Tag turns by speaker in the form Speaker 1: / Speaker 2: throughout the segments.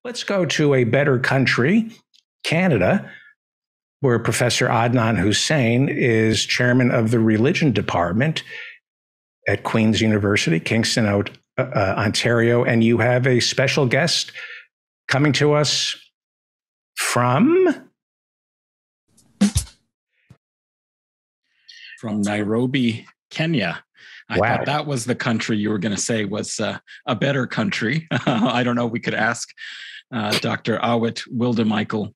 Speaker 1: Let's go to a better country, Canada, where Professor Adnan Hussain is chairman of the religion department at Queen's University, Kingston, Ontario. And you have a special guest coming to us from
Speaker 2: Nairobi, Kenya. I thought that was the country you were going to say was a better country. I don't know. We could ask Dr. Awit Wildemichael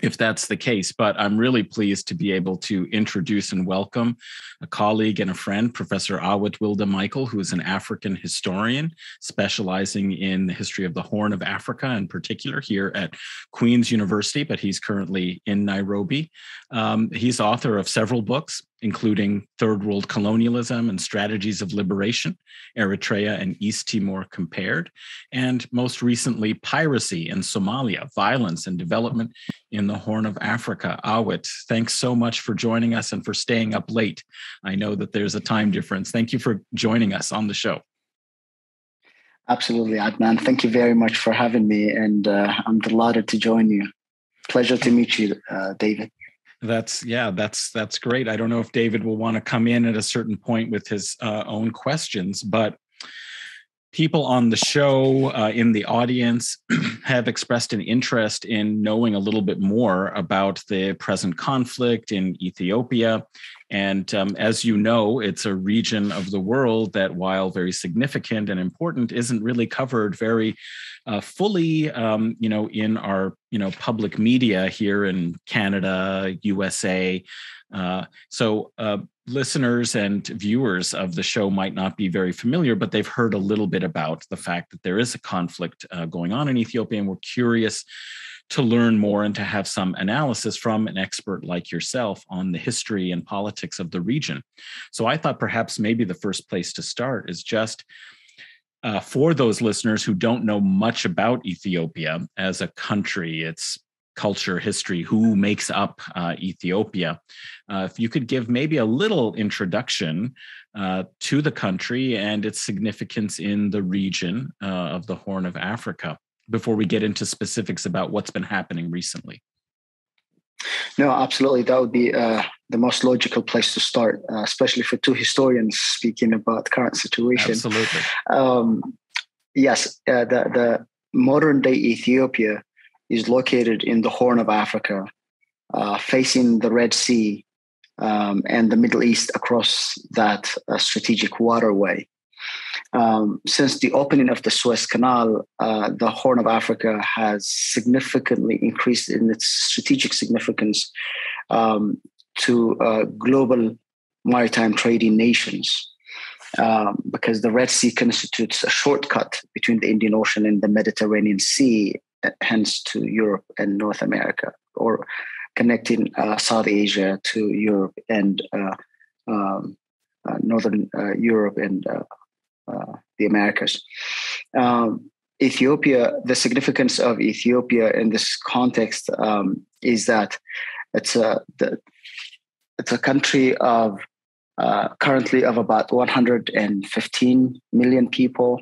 Speaker 2: if that's the case, but I'm really pleased to be able to introduce and welcome a colleague and a friend, Professor Awit Wildemichael, who is an African historian specializing in the history of the Horn of Africa, in particular here at Queen's University, but he's currently in Nairobi. He's author of several books, including Third World Colonialism and Strategies of Liberation, Eritrea and East Timor Compared, and most recently, Piracy in Somalia, Violence and Development in the Horn of Africa. Awit, thanks so much for joining us and for staying up late. I know that there's a time difference. Thank you for joining us on the show.
Speaker 3: Absolutely, Adnan. Thank you very much for having me, and I'm delighted to join you. Pleasure to meet you, David.
Speaker 2: That's great. I don't know if David will want to come in at a certain point with his own questions, but people on the show, in the audience, have expressed an interest in knowing a little bit more about the present conflict in Ethiopia. And as you know, it's a region of the world that, while very significant and important, isn't really covered very fully, in our, public media here in Canada, USA. So listeners and viewers of the show might not be very familiar, but they've heard a little bit about the fact that there is a conflict going on in Ethiopia, and we're curious to learn more and to have some analysis from an expert like yourself on the history and politics of the region. So I thought perhaps maybe the first place to start is just for those listeners who don't know much about Ethiopia as a country, its culture, history, who makes up Ethiopia. If you could give maybe a little introduction to the country and its significance in the region of the Horn of Africa before we get into specifics about what's been happening recently.
Speaker 3: No, absolutely. That would be the most logical place to start, especially for two historians speaking about the current situation.
Speaker 2: Absolutely.
Speaker 3: Yes, the modern day Ethiopia is located in the Horn of Africa, facing the Red Sea and the Middle East across that strategic waterway. Since the opening of the Suez Canal, the Horn of Africa has significantly increased in its strategic significance to global maritime trading nations, because the Red Sea constitutes a shortcut between the Indian Ocean and the Mediterranean Sea, hence to Europe and North America, or connecting South Asia to Europe and Northern Europe and the Americas. Ethiopia, the significance of Ethiopia in this context is that it's a country of currently of about 115 million people,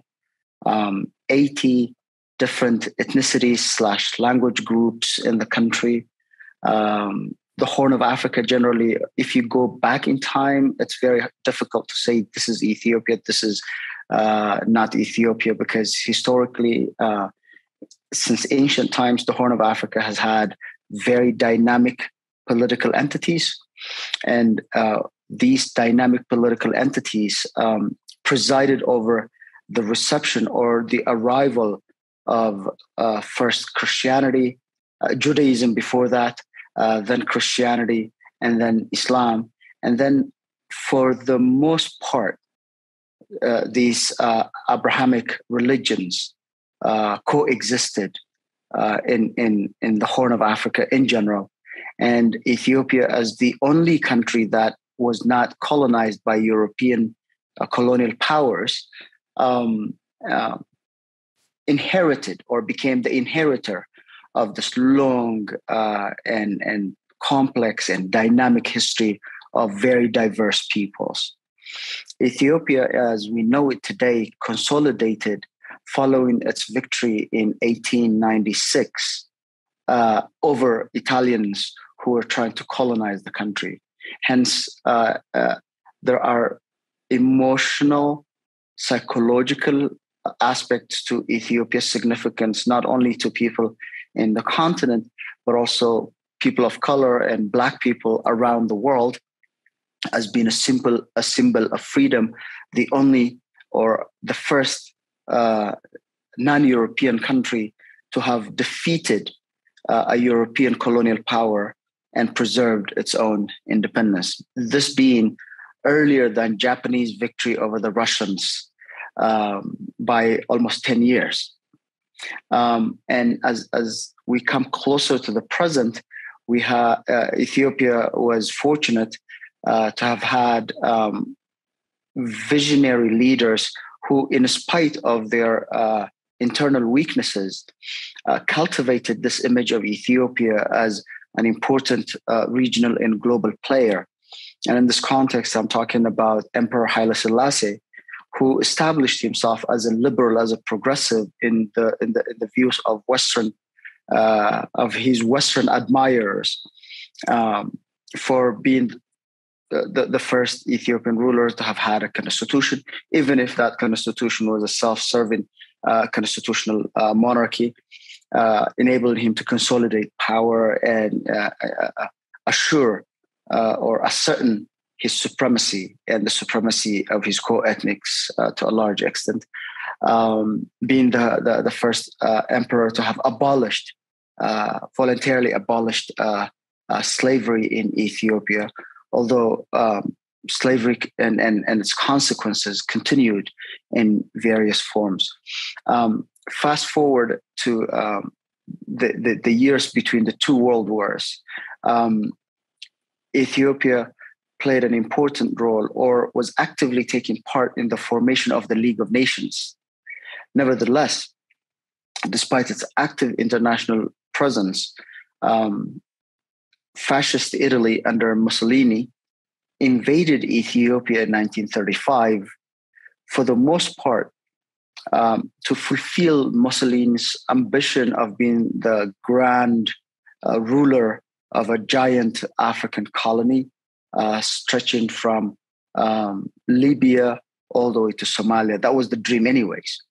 Speaker 3: 80 different ethnicities / language groups in the country. The Horn of Africa, generally, if you go back in time, it's very difficult to say this is Ethiopia, this is not Ethiopia, because historically, since ancient times, the Horn of Africa has had very dynamic political entities. And these dynamic political entities presided over the reception or the arrival of first Christianity, Judaism before that, then Christianity, and then Islam. And then for the most part, these Abrahamic religions coexisted in the Horn of Africa in general. And Ethiopia, as the only country that was not colonized by European colonial powers, inherited or became the inheritor of this long and complex and dynamic history of very diverse peoples. Ethiopia, as we know it today, consolidated following its victory in 1896 over Italians who were trying to colonize the country. Hence, there are emotional, psychological aspects to Ethiopia's significance, not only to people in the continent, but also people of color and Black people around the world, as being a symbol of freedom, the only or the first non-European country to have defeated a European colonial power and preserved its own independence. This being earlier than Japanese victory over the Russians by almost 10 years. And as we come closer to the present, Ethiopia was fortunate to have had visionary leaders who, in spite of their internal weaknesses, cultivated this image of Ethiopia as an important regional and global player. And in this context, I'm talking about Emperor Haile Selassie, who established himself as a liberal, as a progressive in the views of his Western admirers, for being the first Ethiopian ruler to have had a constitution, even if that constitution was a self-serving constitutional monarchy, enabled him to consolidate power and assure or ascertain his supremacy and the supremacy of his co-ethnics to a large extent, being the first emperor to have voluntarily abolished slavery in Ethiopia, although slavery and its consequences continued in various forms. Fast forward to the years between the two world wars, Ethiopia played an important role, or was actively taking part in the formation of the League of Nations. Nevertheless, despite its active international presence, fascist Italy under Mussolini invaded Ethiopia in 1935, for the most part, to fulfill Mussolini's ambition of being the grand ruler of a giant African colony, stretching from Libya all the way to Somalia. That was the dream anyways.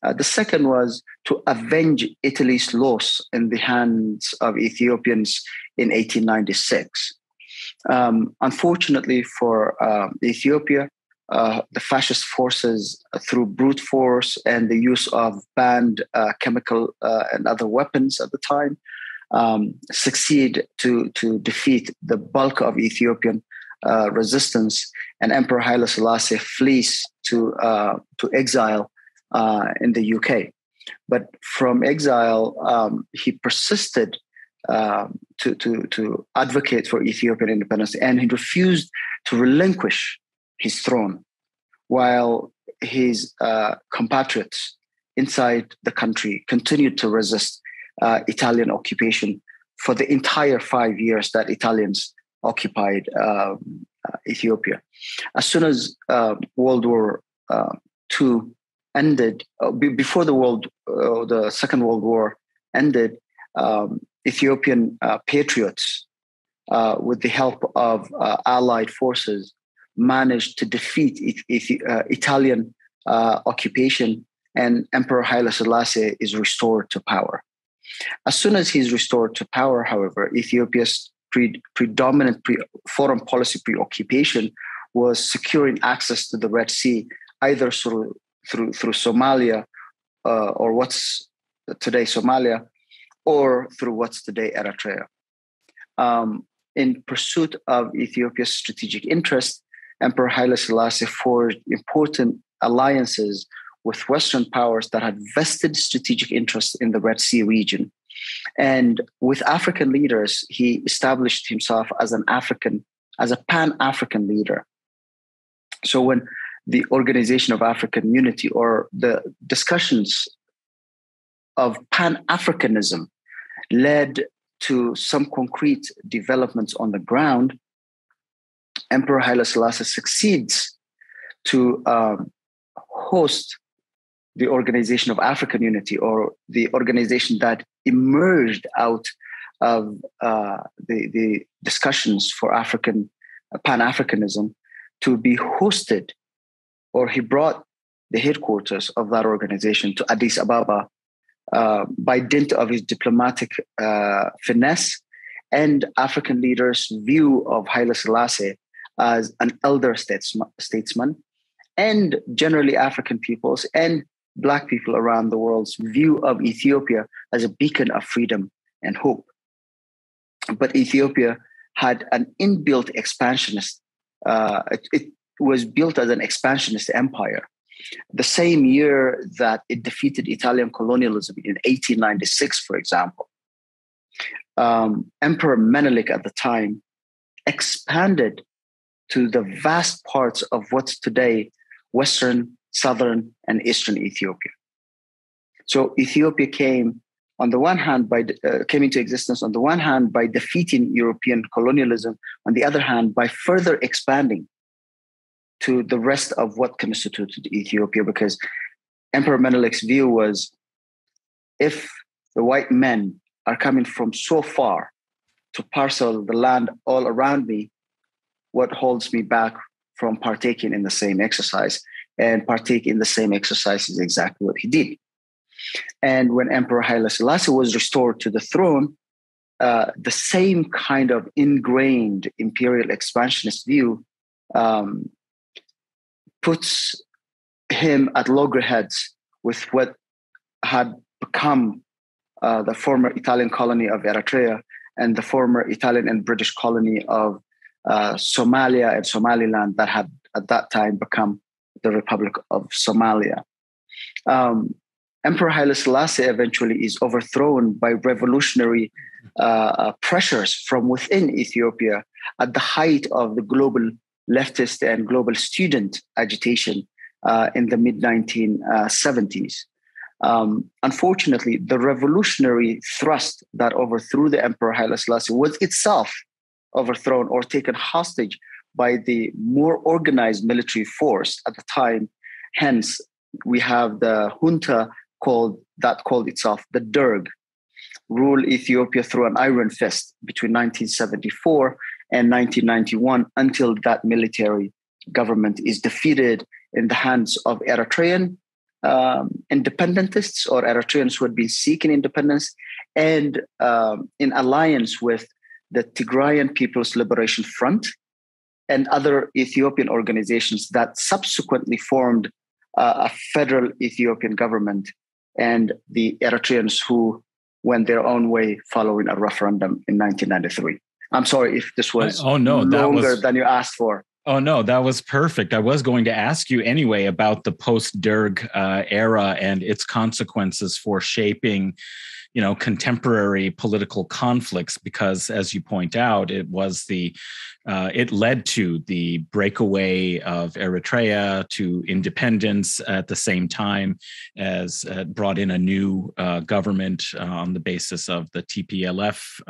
Speaker 3: The second was to avenge Italy's loss in the hands of Ethiopians in 1896. Unfortunately for Ethiopia, the fascist forces, through brute force and the use of banned chemical and other weapons at the time, succeed to defeat the bulk of Ethiopian resistance, and Emperor Haile Selassie flees to exile in the UK. But from exile, he persisted to advocate for Ethiopian independence, and he refused to relinquish his throne, while his compatriots inside the country continued to resist Italian occupation for the entire 5 years that Italians occupied Ethiopia. As soon as World War II ended, before the Second World War ended, Ethiopian patriots, with the help of Allied forces, managed to defeat Italian occupation, and Emperor Haile Selassie is restored to power. As soon as he's restored to power, however, Ethiopia's predominant foreign policy preoccupation was securing access to the Red Sea, either through Somalia, or what's today Somalia, or through what's today Eritrea. In pursuit of Ethiopia's strategic interest, Emperor Haile Selassie forged important alliances with Western powers that had vested strategic interests in the Red Sea region. And with African leaders, he established himself as a Pan-African leader. So when the Organization of African Unity, or the discussions of Pan-Africanism, led to some concrete developments on the ground, Emperor Haile Selassie succeeds to host the Organization of African Unity, or the organization that emerged out of the discussions for Pan-Africanism, to be hosted, or he brought the headquarters of that organization to Addis Ababa by dint of his diplomatic finesse and African leaders' view of Haile Selassie as an elder statesman, and generally African peoples and Black people around the world's view of Ethiopia as a beacon of freedom and hope. But Ethiopia had an inbuilt expansionist, it was built as an expansionist empire. The same year that it defeated Italian colonialism in 1896, for example, Emperor Menelik at the time expanded to the vast parts of what's today Western, Southern, and Eastern Ethiopia. So Ethiopia came into existence on the one hand by defeating European colonialism, on the other hand by further expanding to the rest of what constituted Ethiopia, because Emperor Menelik's view was, if the white men are coming from so far to parcel the land all around me, what holds me back from partaking in the same exercise? And partake in the same exercise is exactly what he did. And when Emperor Haile Selassie was restored to the throne, the same kind of ingrained imperial expansionist view puts him at loggerheads with what had become the former Italian colony of Eritrea and the former Italian and British colony of Somalia and Somaliland that had at that time become the Republic of Somalia. Emperor Haile Selassie eventually is overthrown by revolutionary pressures from within Ethiopia at the height of the global leftist and global student agitation in the mid-1970s. Unfortunately, the revolutionary thrust that overthrew the Emperor Haile Selassie was itself overthrown or taken hostage by the more organized military force at the time. Hence, we have the junta called itself the Derg, rule Ethiopia through an iron fist between 1974 and 1991 until that military government is defeated in the hands of Eritrean independentists or Eritreans who had been seeking independence, and in alliance with the Tigrayan People's Liberation Front and other Ethiopian organizations that subsequently formed a federal Ethiopian government, and the Eritreans who went their own way following a referendum in 1993. I'm sorry if this was longer than you asked for.
Speaker 2: Oh, no, that was perfect. I was going to ask you anyway about the post-Derg era and its consequences for shaping, contemporary political conflicts, because as you point out, it led to the breakaway of Eritrea to independence at the same time as brought in a new government on the basis of the TPLF,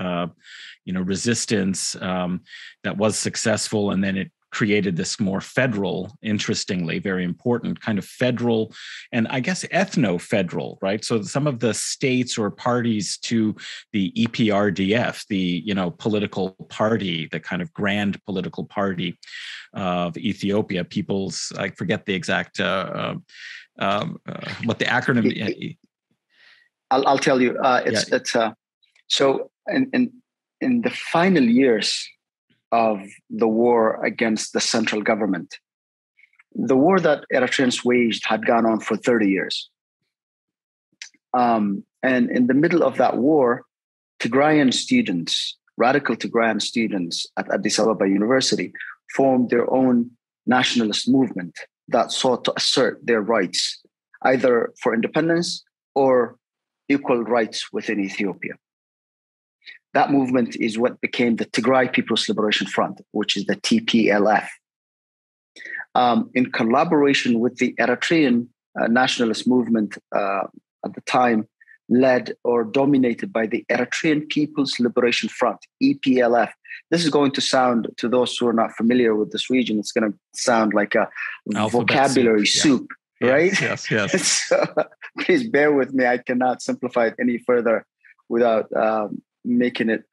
Speaker 2: resistance that was successful, and then it created this more federal, interestingly, very important kind of federal, and I guess ethno-federal, right? So some of the states or parties to the EPRDF, the political party, the kind of grand political party of Ethiopia, I forget the exact what the acronym.
Speaker 3: I'll tell you. So in the final years of the war against the central government, the war that Eritreans waged had gone on for 30 years. And in the middle of that war, Tigrayan students, radical Tigrayan students at Addis Ababa University, formed their own nationalist movement that sought to assert their rights, either for independence or equal rights within Ethiopia. That movement is what became the Tigray People's Liberation Front, which is the TPLF. In collaboration with the Eritrean nationalist movement at the time, led or dominated by the Eritrean People's Liberation Front, EPLF. This is going to sound, to those who are not familiar with this region, it's going to sound like a vocabulary soup. right?
Speaker 2: Yes.
Speaker 3: So, please bear with me. I cannot simplify it any further without making it,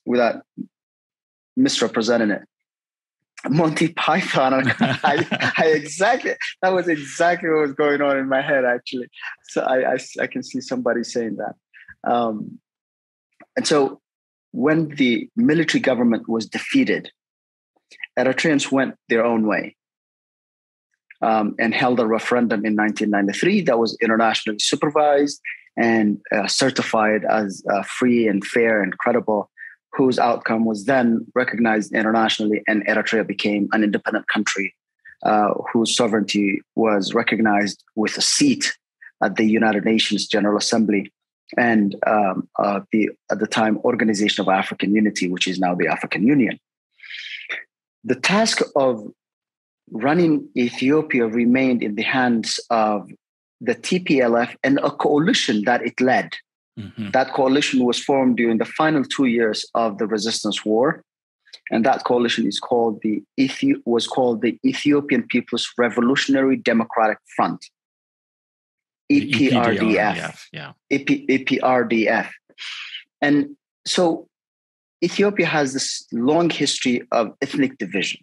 Speaker 3: without misrepresenting it. Monty Python. That was exactly what was going on in my head, actually. So I can see somebody saying that. And so when the military government was defeated, Eritreans went their own way and held a referendum in 1993 that was internationally supervised and certified as free and fair and credible, whose outcome was then recognized internationally, and Eritrea became an independent country whose sovereignty was recognized with a seat at the United Nations General Assembly and at the time, Organization of African Unity, which is now the African Union. The task of running Ethiopia remained in the hands of the TPLF and a coalition that it led. Mm-hmm. That coalition was formed during the final 2 years of the resistance war. And that coalition was called the Ethiopian People's Revolutionary Democratic Front. EPRDF. EPRDF. And so Ethiopia has this long history of ethnic division.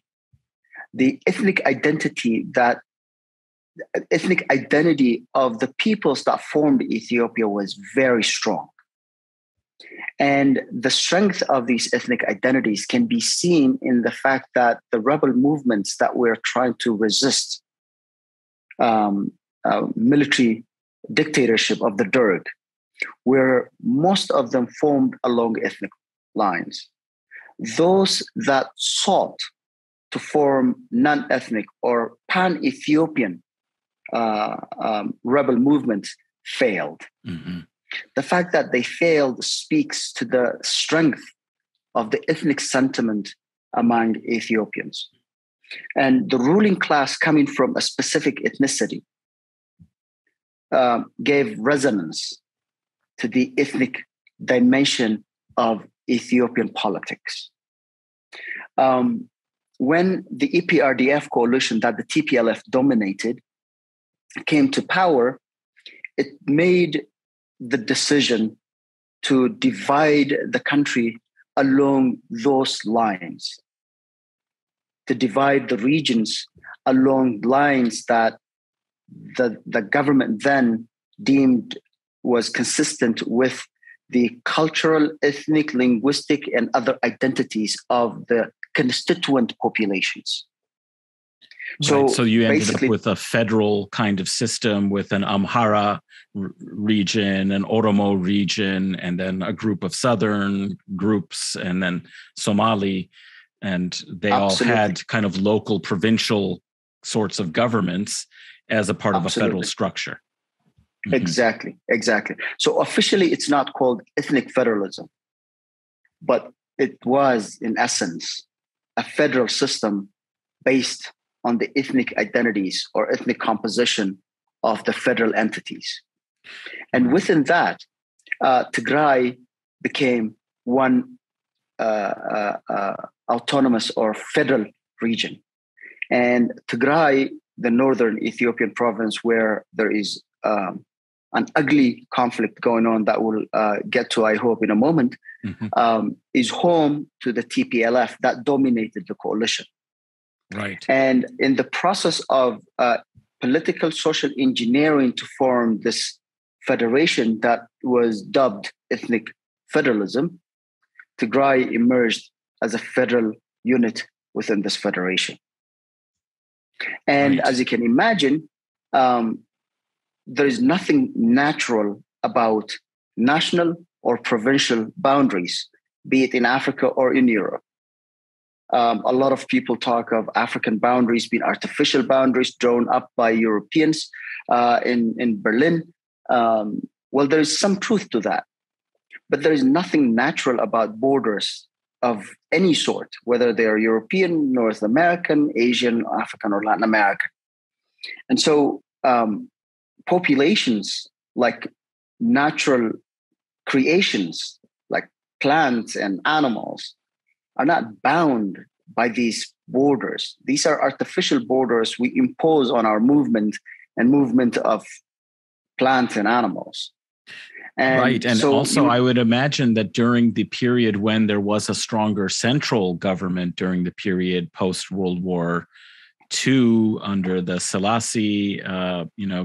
Speaker 3: The ethnic identity of the peoples that formed Ethiopia was very strong. And the strength of these ethnic identities can be seen in the fact that the rebel movements that we're trying to resist military dictatorship of the Derg, where most of them formed along ethnic lines. Those that sought to form non-ethnic or pan-Ethiopian rebel movements failed. Mm-hmm. The fact that they failed speaks to the strength of the ethnic sentiment among Ethiopians. And the ruling class coming from a specific ethnicity gave resonance to the ethnic dimension of Ethiopian politics. When the EPRDF coalition that the TPLF dominated came to power, it made the decision to divide the country along those lines, to divide the regions along lines that the government then deemed was consistent with the cultural, ethnic, linguistic, and other identities of the constituent populations.
Speaker 2: Right. So you ended up with a federal kind of system with an Amhara region, an Oromo region, and then a group of southern groups, and then Somali. And they all had kind of local, provincial sorts of governments as a part of a federal structure.
Speaker 3: Mm-hmm. Exactly. So officially, it's not called ethnic federalism, but it was, in essence, a federal system based on the ethnic identities or ethnic composition of the federal entities. And within that, Tigray became one autonomous or federal region. And Tigray, the northern Ethiopian province, where there is an ugly conflict going on that we'll get to, I hope, in a moment, mm-hmm. Is home to the TPLF that dominated the coalition.
Speaker 2: Right.
Speaker 3: And in the process of political social engineering to form this federation that was dubbed ethnic federalism, Tigray emerged as a federal unit within this federation. And as you can imagine, there is nothing natural about national or provincial boundaries, be it in Africa or in Europe. A lot of people talk of African boundaries being artificial boundaries drawn up by Europeans in Berlin. Well, there is some truth to that, but there is nothing natural about borders of any sort, whether they are European, North American, Asian, African, or Latin American. And so populations, like natural creations, like plants and animals, are not bound by these borders. These are artificial borders we impose on our movement and movement of plants and animals. And
Speaker 2: right. And
Speaker 3: so
Speaker 2: also, I would imagine that during the period when there was a stronger central government, during the period post-World War II, under the Selassie,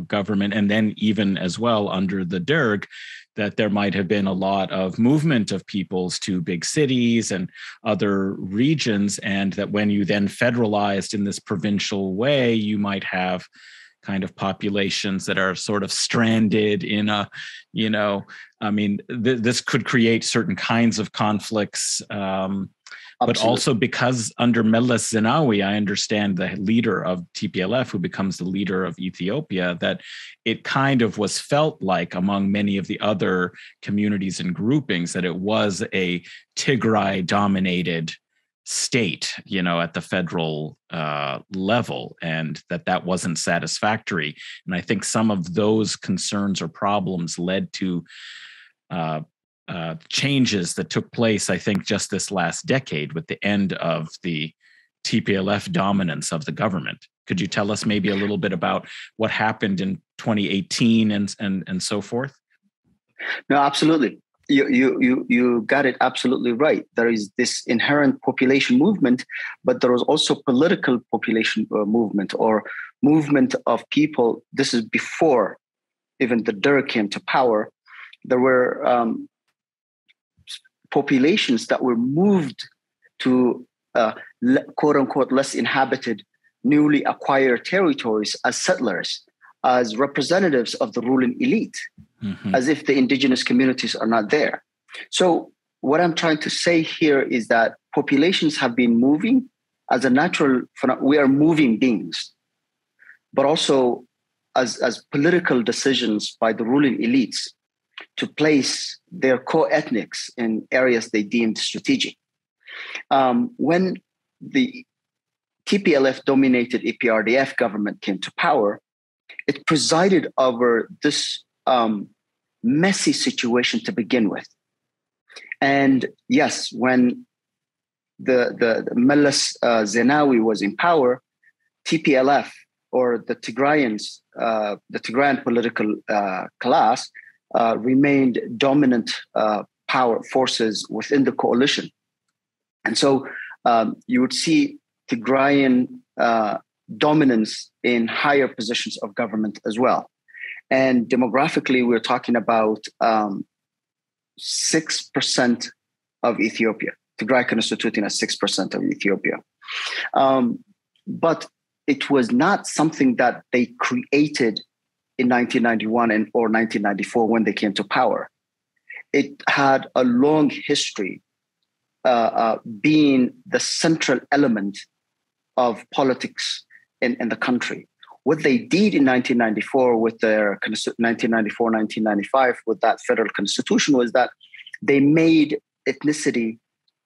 Speaker 2: government, and then even as well under the Derg, that there might have been a lot of movement of peoples to big cities and other regions, and that when you then federalized in this provincial way, you might have kind of populations that are sort of stranded in a, this could create certain kinds of conflicts. But also because under Meles Zenawi, I understand the leader of TPLF, who becomes the leader of Ethiopia, that it kind of was felt like among many of the other communities and groupings that it was a Tigray-dominated state, at the federal level, and that wasn't satisfactory. And I think some of those concerns or problems led to changes that took place, I think, just this last decade with the end of the TPLF dominance of the government. Could you tell us maybe a little bit about what happened in 2018 and so forth?
Speaker 3: No, absolutely. You got it absolutely right. There is this inherent population movement, but there was also political population movement or movement of people. This is before even the Derg came to power. There were populations that were moved to quote unquote less inhabited, newly acquired territories as settlers, as representatives of the ruling elite, as if the indigenous communities are not there. So what I'm trying to say here is that populations have been moving as a natural phenomenon. We are moving beings, but also as political decisions by the ruling elites to place their co-ethnics in areas they deemed strategic. When the TPLF-dominated EPRDF government came to power, it presided over this messy situation to begin with. And yes, when the Meles Zenawi was in power, TPLF, or the Tigrayans, the Tigrayan political class, remained dominant power forces within the coalition. And so you would see Tigrayan dominance in higher positions of government as well. And demographically, we're talking about 6% of Ethiopia. Tigray constituting as 6% of Ethiopia. But it was not something that they created in 1991 or 1994 when they came to power. It had a long history being the central element of politics in the country. What they did in 1994 with their 1994-1995 with that federal constitution was that they made ethnicity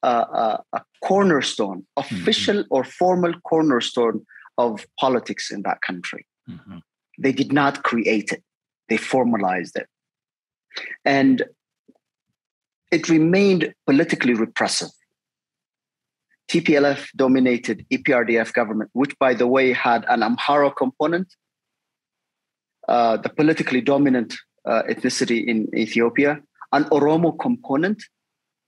Speaker 3: a cornerstone, official or formal cornerstone of politics in that country. Mm-hmm. They did not create it. They formalized it. And it remained politically repressive. TPLF dominated EPRDF government, which, by the way, had an Amhara component, the politically dominant ethnicity in Ethiopia, an Oromo component,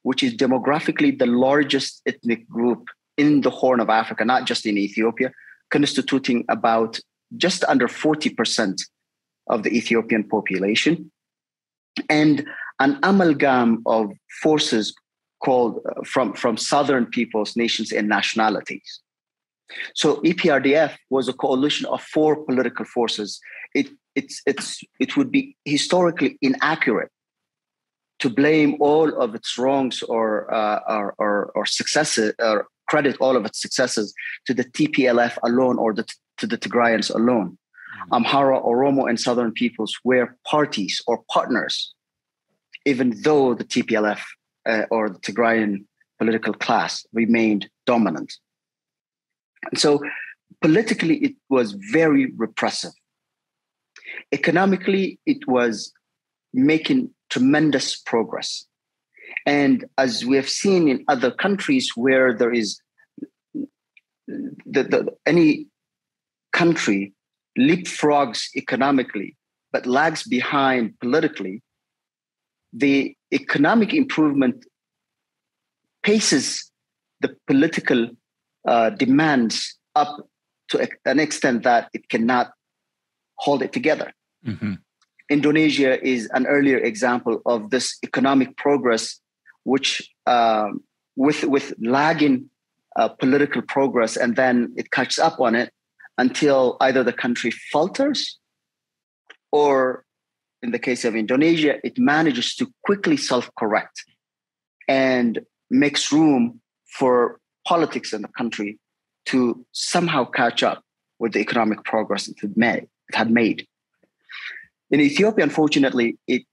Speaker 3: which is demographically the largest ethnic group in the Horn of Africa, not just in Ethiopia, constituting about just under 40% of the Ethiopian population, and an amalgam of forces called from southern peoples, nations, and nationalities. So EPRDF was a coalition of 4 political forces. It would be historically inaccurate to blame all of its wrongs or successes, or credit all of its successes to the TPLF alone or to the Tigrayans alone. Amhara, Oromo, and Southern peoples were parties or partners, even though the TPLF or the Tigrayan political class remained dominant. And so politically, it was very repressive. Economically, it was making tremendous progress. And as we have seen in other countries where there is any country leapfrogs economically, but lags behind politically, the economic improvement paces the political demands up to an extent that it cannot hold it together.
Speaker 2: Mm-hmm.
Speaker 3: Indonesia is an earlier example of this economic progress, which with lagging political progress, and then it catches up on it until either the country falters, or in the case of Indonesia, it manages to quickly self-correct and makes room for politics in the country to somehow catch up with the economic progress it had made. In Ethiopia, unfortunately, it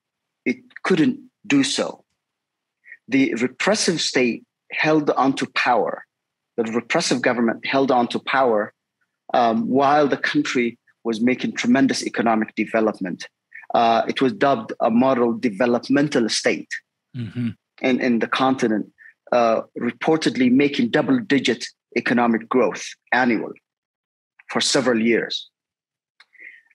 Speaker 3: couldn't do so. The repressive state held onto power. The repressive government held onto power while the country was making tremendous economic development. It was dubbed a model developmental state in the continent, reportedly making double-digit economic growth annual for several years.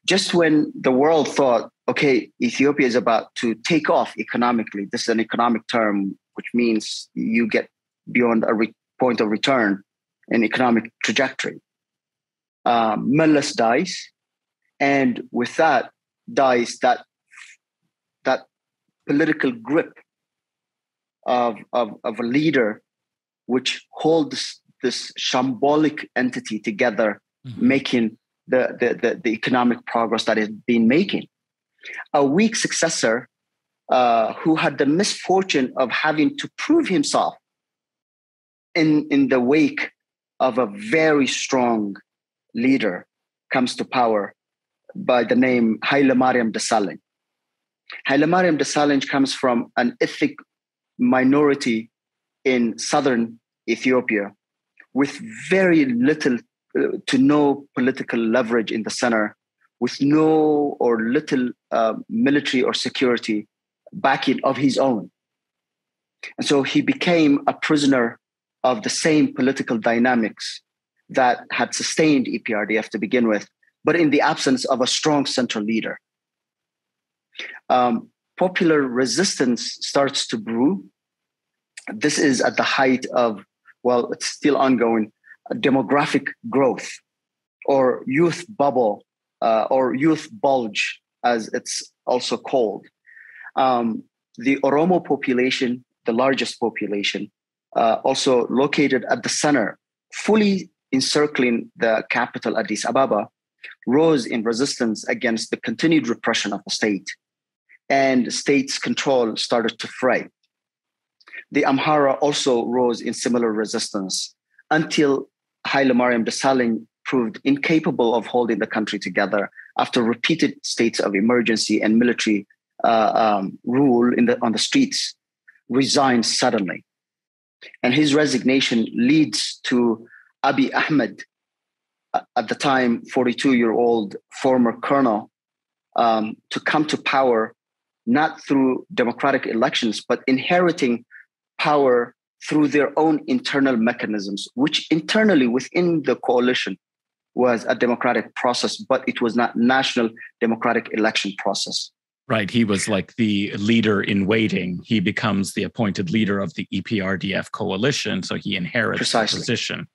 Speaker 3: Just when the world thought, okay, Ethiopia is about to take off economically, this is an economic term, which means you get beyond a point of return in economic trajectory. Meles dies, and with that dies that political grip of a leader which holds this shambolic entity together, making the economic progress that it's been making. A weak successor who had the misfortune of having to prove himself in the wake of a very strong leader comes to power by the name Haile Mariam Desalegn. Haile Mariam Desalegn comes from an ethnic minority in southern Ethiopia with very little to no political leverage in the center, with no or little military or security backing of his own. And so he became a prisoner of the same political dynamics that had sustained EPRDF to begin with, but in the absence of a strong central leader. Popular resistance starts to brew. This is at the height of, well, it's still ongoing, demographic growth, or youth bubble, or youth bulge, as it's also called. The Oromo population, the largest population, also located at the center, fully encircling the capital Addis Ababa, rose in resistance against the continued repression of the state, and state's control started to fray. The Amhara also rose in similar resistance until Haile Mariam Desalegn proved incapable of holding the country together after repeated states of emergency and military rule on the streets, resigned suddenly. And his resignation leads to Abiy Ahmed, at the time 42-year-old former colonel, to come to power not through democratic elections, but inheriting power through their own internal mechanisms, which internally within the coalition was a democratic process, but it was not national democratic election process.
Speaker 2: Right. He was like the leader in waiting. He becomes the appointed leader of the EPRDF coalition, so he inherits
Speaker 3: Precisely.
Speaker 2: the position.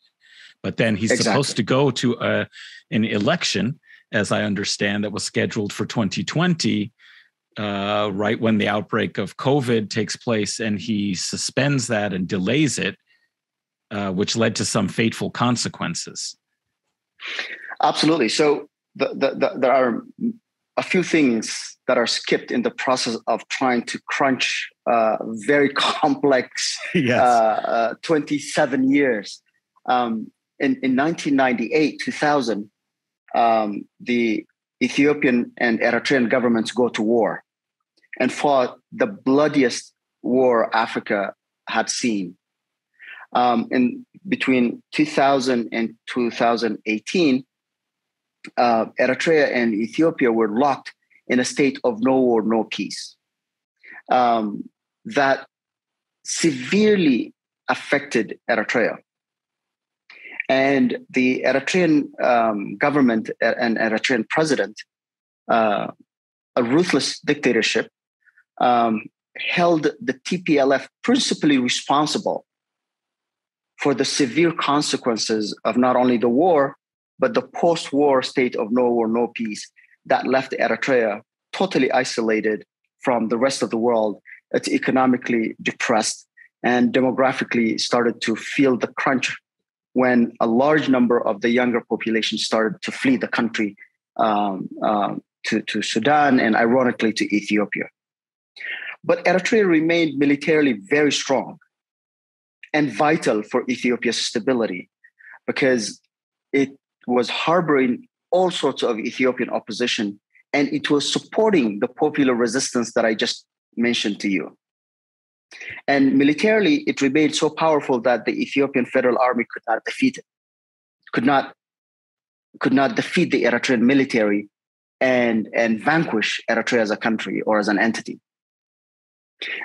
Speaker 2: But then he's
Speaker 3: Exactly.
Speaker 2: supposed to go to an election, as I understand, that was scheduled for 2020, right when the outbreak of COVID takes place, and he suspends that and delays it, which led to some fateful consequences.
Speaker 3: Absolutely. So there are a few things that are skipped in the process of trying to crunch very complex 27 years. In 1998, 2000, the Ethiopian and Eritrean governments go to war and fought the bloodiest war Africa had seen. In between 2000 and 2018, Eritrea and Ethiopia were locked in a state of no war, no peace. That severely affected Eritrea. And the Eritrean government and Eritrean president, a ruthless dictatorship, held the TPLF principally responsible for the severe consequences of not only the war, but the post-war state of no war, no peace that left Eritrea totally isolated from the rest of the world. It's economically depressed and demographically started to feel the crunch when a large number of the younger population started to flee the country to Sudan and ironically to Ethiopia. But Eritrea remained militarily very strong and vital for Ethiopia's stability because it was harboring all sorts of Ethiopian opposition and it was supporting the popular resistance that I just mentioned to you. And militarily, it remained so powerful that the Ethiopian Federal Army could not defeat it, could not defeat the Eritrean military and vanquish Eritrea as a country or as an entity.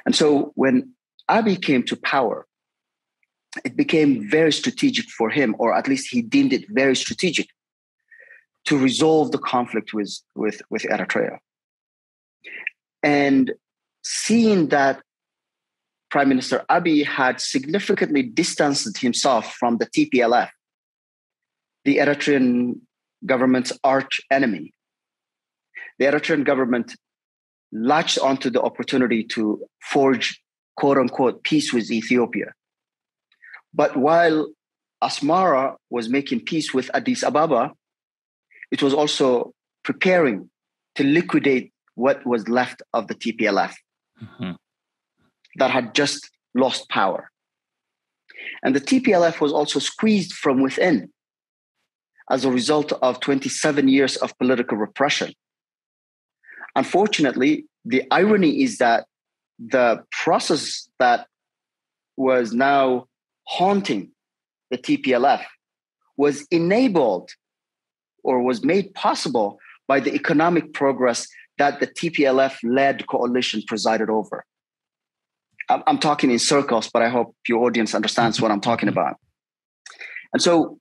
Speaker 3: And so when Abiy came to power, it became very strategic for him, or at least he deemed it very strategic, to resolve the conflict with Eritrea. And seeing that Prime Minister Abiy had significantly distanced himself from the TPLF, the Eritrean government's arch enemy, the Eritrean government latched onto the opportunity to forge, quote unquote, peace with Ethiopia. But while Asmara was making peace with Addis Ababa, it was also preparing to liquidate what was left of the TPLF that had just lost power. And the TPLF was also squeezed from within as a result of 27 years of political repression. Unfortunately, the irony is that the process that was now haunting the TPLF was enabled or was made possible by the economic progress that the TPLF-led coalition presided over. I'm talking in circles, but I hope your audience understands what I'm talking about. And so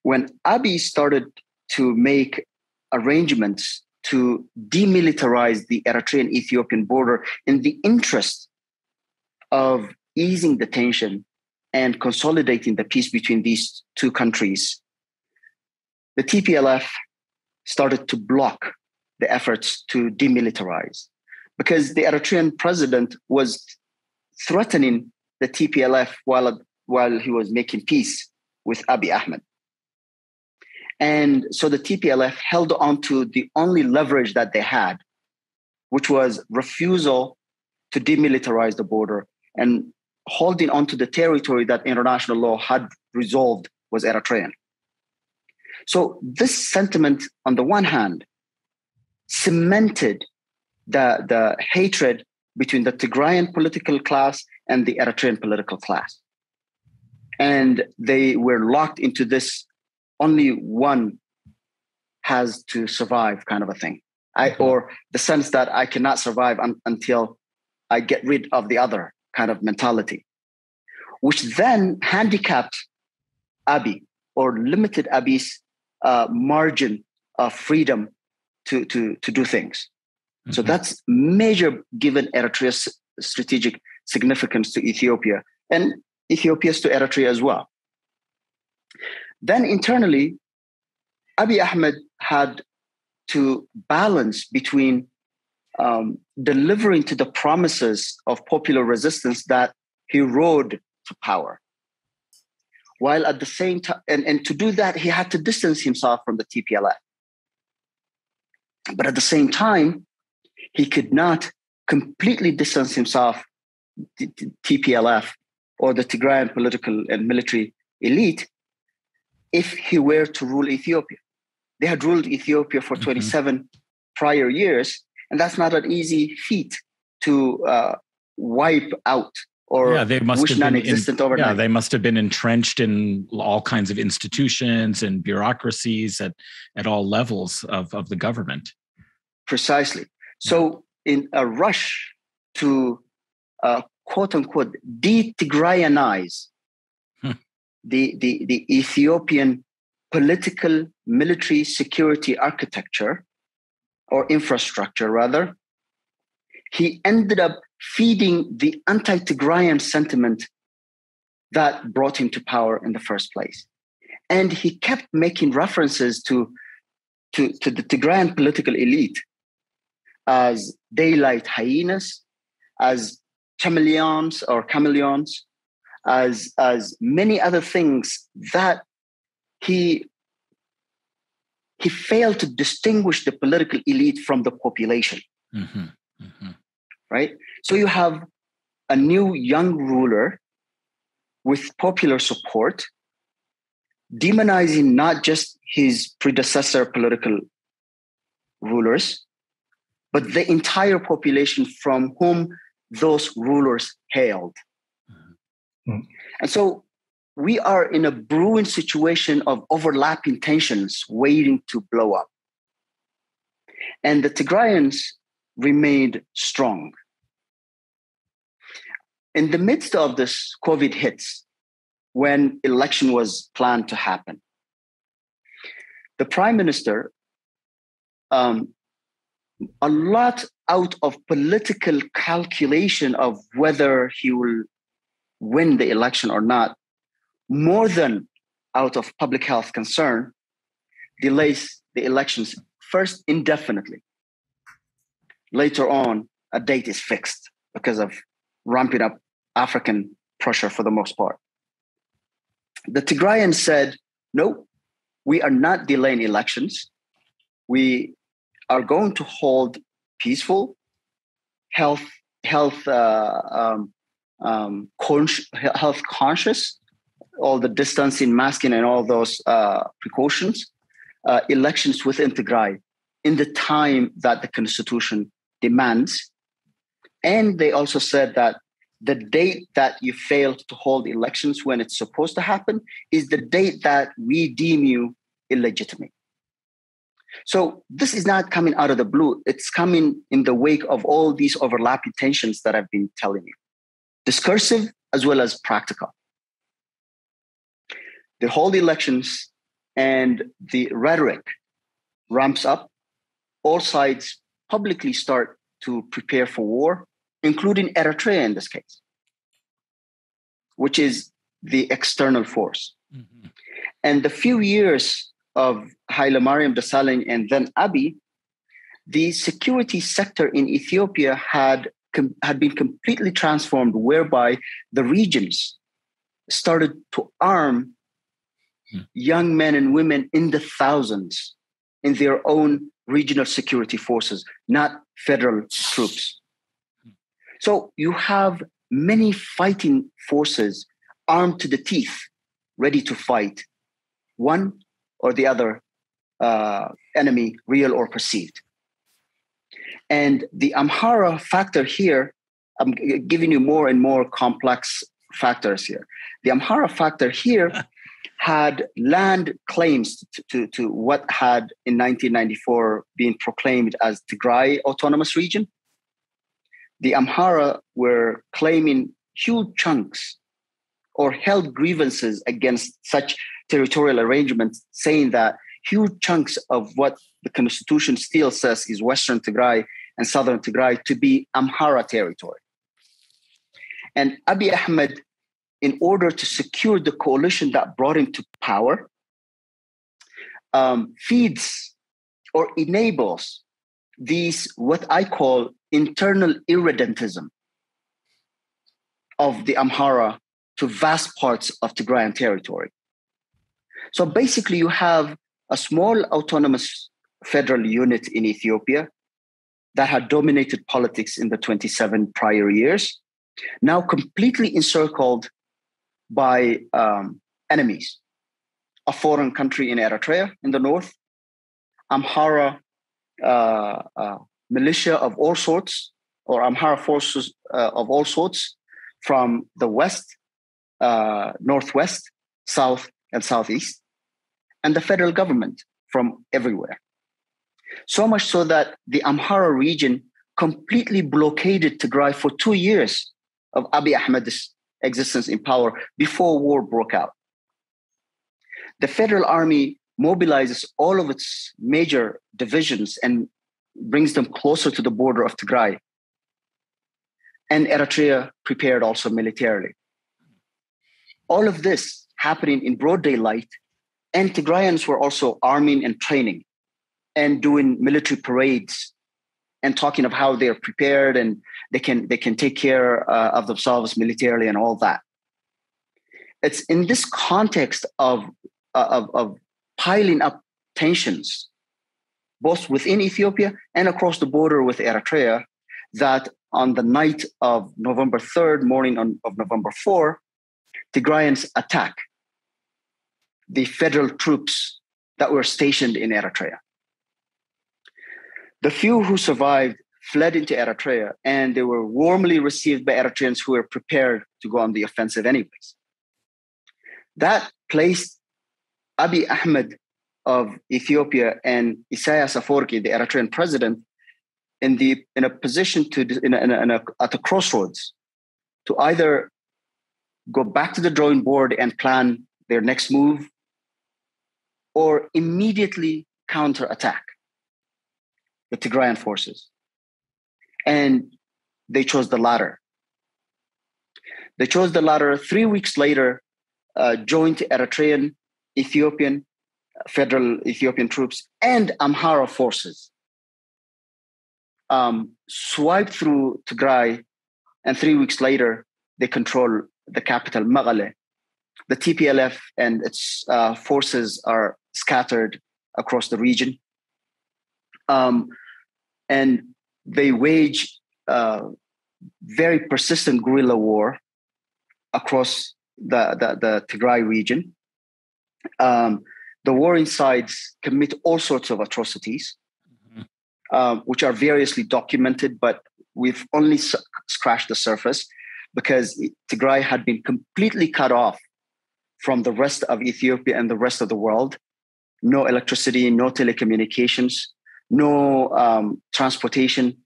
Speaker 3: when Abiy started to make arrangements to demilitarize the Eritrean-Ethiopian border in the interest of easing the tension and consolidating the peace between these two countries, the TPLF started to block the efforts to demilitarize because the Eritrean president was threatening the TPLF while he was making peace with Abiy Ahmed. And so the TPLF held on to the only leverage that they had, which was refusal to demilitarize the border and holding on to the territory that international law had resolved was Eritrean. So this sentiment, on the one hand, cemented the hatred between the Tigrayan political class and the Eritrean political class. And they were locked into this only one has to survive kind of a thing. Or the sense that I cannot survive until I get rid of the other kind of mentality, which then handicapped Abiy or limited Abiy's margin of freedom to do things. Mm-hmm. So that's major given Eritrea's strategic significance to Ethiopia and Ethiopia's to Eritrea as well. Then internally, Abiy Ahmed had to balance between delivering to the promises of popular resistance that he rode to power, while at the same time, and to do that, he had to distance himself from the TPLF. But at the same time, he could not completely distance himself, the TPLF or the Tigrayan political and military elite, if he were to rule Ethiopia. They had ruled Ethiopia for 27 prior years, and that's not an easy feat to wipe out or
Speaker 2: they must
Speaker 3: wish non-existent overnight.
Speaker 2: Yeah, they must have been entrenched in all kinds of institutions and bureaucracies at all levels of the government.
Speaker 3: Precisely. So in a rush to quote unquote de-Tigrayanize the Ethiopian political military security architecture, or infrastructure rather, he ended up feeding the anti-Tigrayan sentiment that brought him to power in the first place. And he kept making references to the Tigrayan political elite as daylight hyenas, as chameleons, as many other things that he failed to distinguish the political elite from the population. Mm-hmm. Mm-hmm. Right? So you have a new young ruler with popular support, demonizing not just his predecessor political rulers, but the entire population from whom those rulers hailed. Mm-hmm. And so we are in a brewing situation of overlapping tensions waiting to blow up. And the Tigrayans remained strong. In the midst of this, COVID hits when election was planned to happen. The prime minister, a lot out of political calculation of whether he will win the election or not, more than out of public health concern, delays the elections first indefinitely. Later on, a date is fixed because of ramping up African pressure for the most part. The Tigrayans said, no, we are not delaying elections. We are going to hold peaceful, health conscious, all the distancing, masking, and all those precautions, elections within Tigray in the time that the constitution demands. And they also said that the date that you failed to hold elections when it's supposed to happen is the date that we deem you illegitimate. So this is not coming out of the blue. It's coming in the wake of all these overlapping tensions that I've been telling you, discursive as well as practical. They hold elections and the rhetoric ramps up. All sides publicly start to prepare for war, including Eritrea in this case, which is the external force. Mm-hmm. And the few years of Haile Mariam Desalegn and then Abiy, the security sector in Ethiopia had been completely transformed, whereby the regions started to arm young men and women in the thousands in their own regional security forces, not federal troops. So you have many fighting forces armed to the teeth, ready to fight one or the other enemy, real or perceived. And the Amhara factor here, I'm giving you more and more complex factors here. The Amhara factor here had land claims to what had in 1994 been proclaimed as Tigray Autonomous Region. The Amhara were claiming huge chunks or held grievances against such territorial arrangements, saying that huge chunks of what the constitution still says is Western Tigray and Southern Tigray to be Amhara territory. And Abiy Ahmed, in order to secure the coalition that brought him to power, feeds or enables these, what I call internal irredentism of the Amhara to vast parts of Tigrayan territory. So basically you have a small autonomous federal unit in Ethiopia that had dominated politics in the 27 prior years, now completely encircled by enemies, a foreign country in Eritrea in the north, Amhara militia of all sorts, or Amhara forces of all sorts from the west, northwest, south, and southeast, and the federal government from everywhere. So much so that the Amhara region completely blockaded Tigray for 2 years of Abiy Ahmed's existence in power before war broke out. the Federal Army mobilizes all of its major divisions and brings them closer to the border of Tigray. And Eritrea prepared also militarily. All of this happening in broad daylight, and Tigrayans were also arming and training and doing military parades and talking of how they're prepared and they can take care of themselves militarily and all that. It's in this context of piling up tensions, both within Ethiopia and across the border with Eritrea, that on the night of November 3rd, morning of November 4, Tigrayans attack the federal troops that were stationed in Eritrea. The few who survived fled into Eritrea, and they were warmly received by Eritreans who were prepared to go on the offensive anyways. That placed Abiy Ahmed of Ethiopia and Isaias Afwerki, the Eritrean president, in a position at a crossroads to either go back to the drawing board and plan their next move, or immediately counterattack the Tigrayan forces. And they chose the latter. They chose the latter. 3 weeks later, joined Eritrean, Ethiopian, federal Ethiopian troops and Amhara forces. Swiped through Tigray, and 3 weeks later, they control the capital, Mekelle. The TPLF and its forces are scattered across the region. And they wage very persistent guerrilla war across the Tigray region. The warring sides commit all sorts of atrocities, which are variously documented, but we've only scratched the surface because Tigray had been completely cut off from the rest of Ethiopia and the rest of the world. No electricity, no telecommunications, no transportation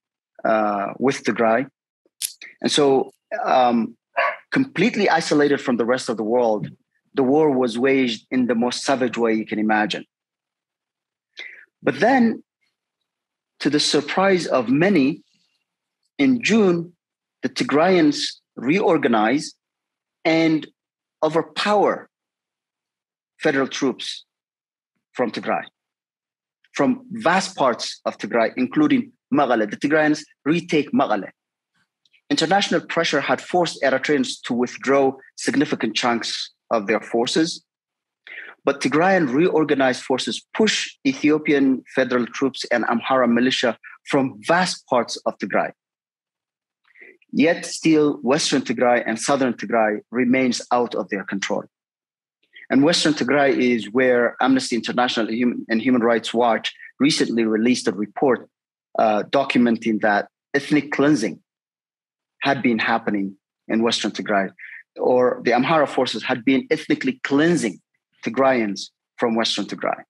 Speaker 3: with Tigray. And so completely isolated from the rest of the world, the war was waged in the most savage way you can imagine. But then, to the surprise of many, in June, the Tigrayans reorganize and overpower federal troops from Tigray, from vast parts of Tigray, including Mekelle. The Tigrayans retake Mekelle. International pressure had forced Eritreans to withdraw significant chunks of their forces, but Tigrayan reorganized forces push Ethiopian federal troops and Amhara militia from vast parts of Tigray. Yet still, Western Tigray and Southern Tigray remains out of their control. And Western Tigray is where Amnesty International and Human Rights Watch recently released a report documenting that ethnic cleansing had been happening in Western Tigray, or the Amhara forces had been ethnically cleansing Tigrayans from Western Tigray.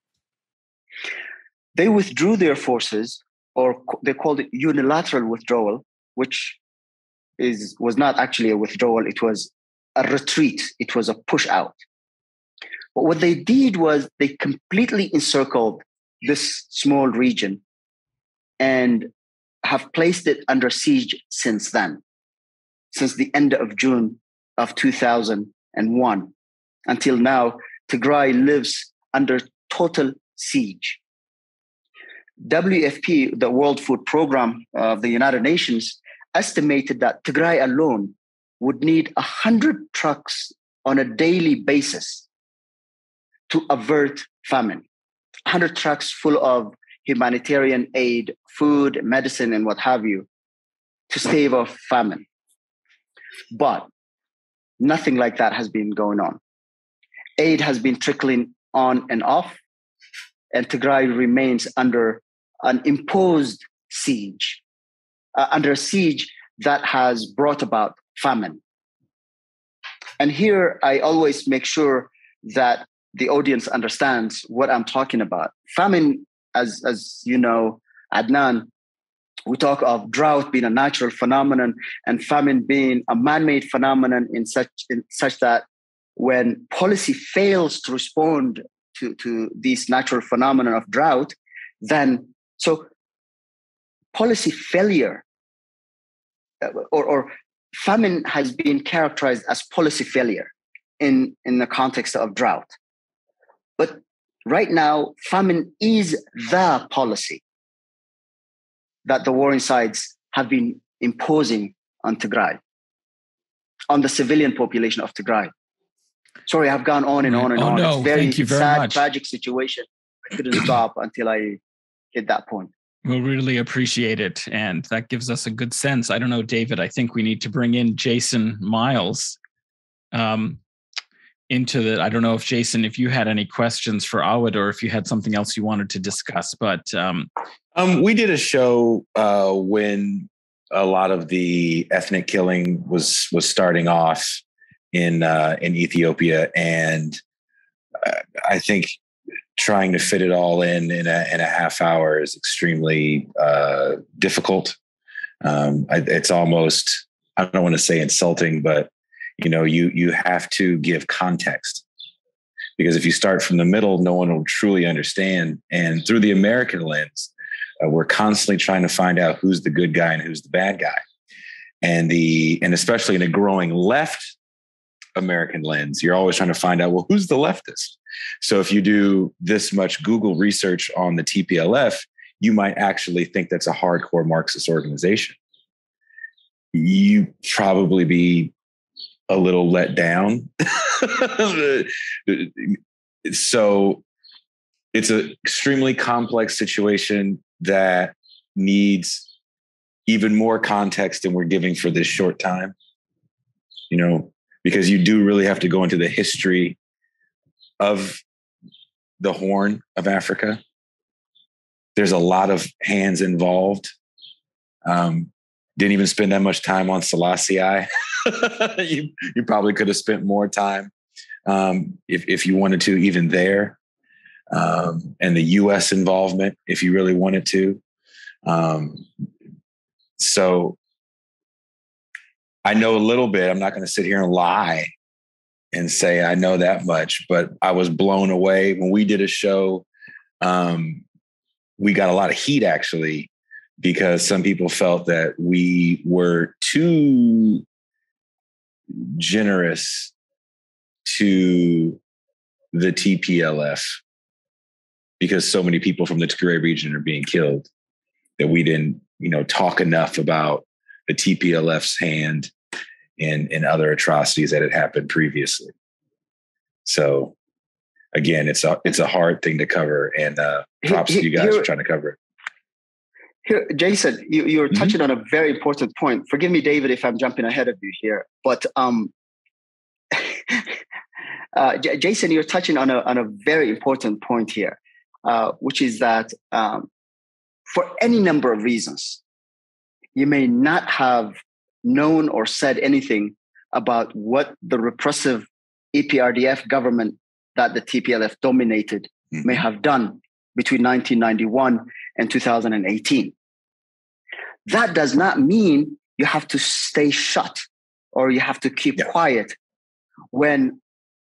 Speaker 3: They withdrew their forces, or they called it unilateral withdrawal, which was not actually a withdrawal, it was a retreat, it was a push out. But what they did was they completely encircled this small region and have placed it under siege since then, since the end of June of 2001. Until now, Tigray lives under total siege. WFP, the World Food Program of the United Nations, estimated that Tigray alone would need 100 trucks on a daily basis to avert famine. 100 trucks full of humanitarian aid, food, medicine, and what have you, to stave off famine. But nothing like that has been going on. Aid has been trickling on and off, and Tigray remains under an imposed siege, under a siege that has brought about famine. And here I always make sure that the audience understands what I'm talking about. Famine, as you know, Adnan, we talk of drought being a natural phenomenon and famine being a man-made phenomenon in such that when policy fails to respond to these natural phenomena of drought, then so policy failure or famine has been characterized as policy failure in the context of drought. But right now, famine is the policy that the warring sides have been imposing on Tigray, on the civilian population of Tigray. Sorry, I've gone on and on and on.
Speaker 2: No,
Speaker 3: it's very
Speaker 2: thank you very
Speaker 3: sad,
Speaker 2: much.
Speaker 3: tragic situation. I couldn't stop until I hit that point.
Speaker 2: We'll really appreciate it. And that gives us a good sense. I don't know, David, I think we need to bring in Jason Miles into that. I don't know if Jason, if you had any questions for Awad or if you had something else you wanted to discuss, but
Speaker 4: we did a show when a lot of the ethnic killing was starting off in Ethiopia, and I think trying to fit it all in a half hour is extremely difficult. It's almost, I don't want to say insulting, but you have to give context, because if you start from the middle, no one will truly understand. And through the American lens, we're constantly trying to find out who's the good guy and who's the bad guy. And especially in a growing left American lens, you're always trying to find out, well, who's the leftist? So if you do this much Google research on the TPLF, you might actually think that's a hardcore Marxist organization. You probably be a little let down. So it's an extremely complex situation that needs even more context than we're giving for this short time, because you do really have to go into the history of the Horn of Africa. There's a lot of hands involved. Didn't even spend that much time on Selassie. You probably could have spent more time if you wanted to, even there. And the U.S. involvement, if you really wanted to. So I know a little bit. I'm not going to sit here and lie and say I know that much, but I was blown away when we did a show. We got a lot of heat, actually, because some people felt that we were too generous to the TPLF because so many people from the Tigray region are being killed, that we didn't, talk enough about the TPLF's hand in other atrocities that had happened previously. So again, it's a hard thing to cover, and props to you guys for trying to cover it.
Speaker 3: Here, Jason, you're touching on a very important point. Forgive me, David, if I'm jumping ahead of you here, but Jason, you're touching on a very important point here, which is that for any number of reasons, you may not have known or said anything about what the repressive EPRDF government that the TPLF dominated may have done between 1991 and 2018. That does not mean you have to stay shut or you have to keep quiet when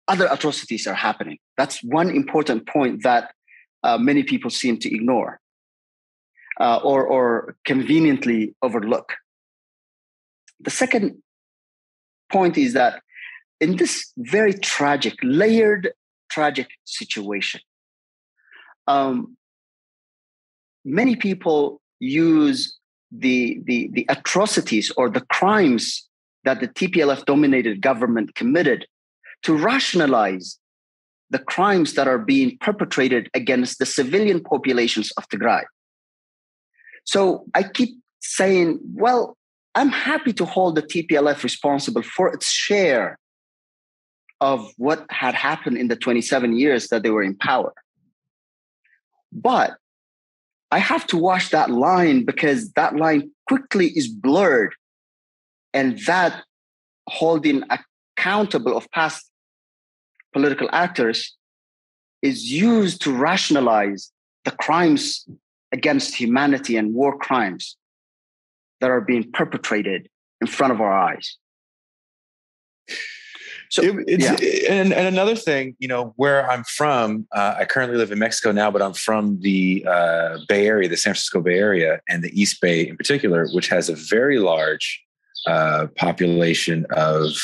Speaker 3: other atrocities are happening. That's one important point that many people seem to ignore or conveniently overlook. The second point is that in this very layered tragic situation, many people use the atrocities or the crimes that the TPLF-dominated government committed to rationalize the crimes that are being perpetrated against the civilian populations of Tigray. So I keep saying, well, I'm happy to hold the TPLF responsible for its share of what had happened in the 27 years that they were in power. But I have to watch that line, because that line quickly is blurred, and that holding accountable of past political actors is used to rationalize the crimes against humanity and war crimes that are being perpetrated in front of our eyes. So
Speaker 4: and another thing, where I'm from, I currently live in Mexico now, but I'm from the Bay Area, the San Francisco Bay Area, and the East Bay in particular, which has a very large population of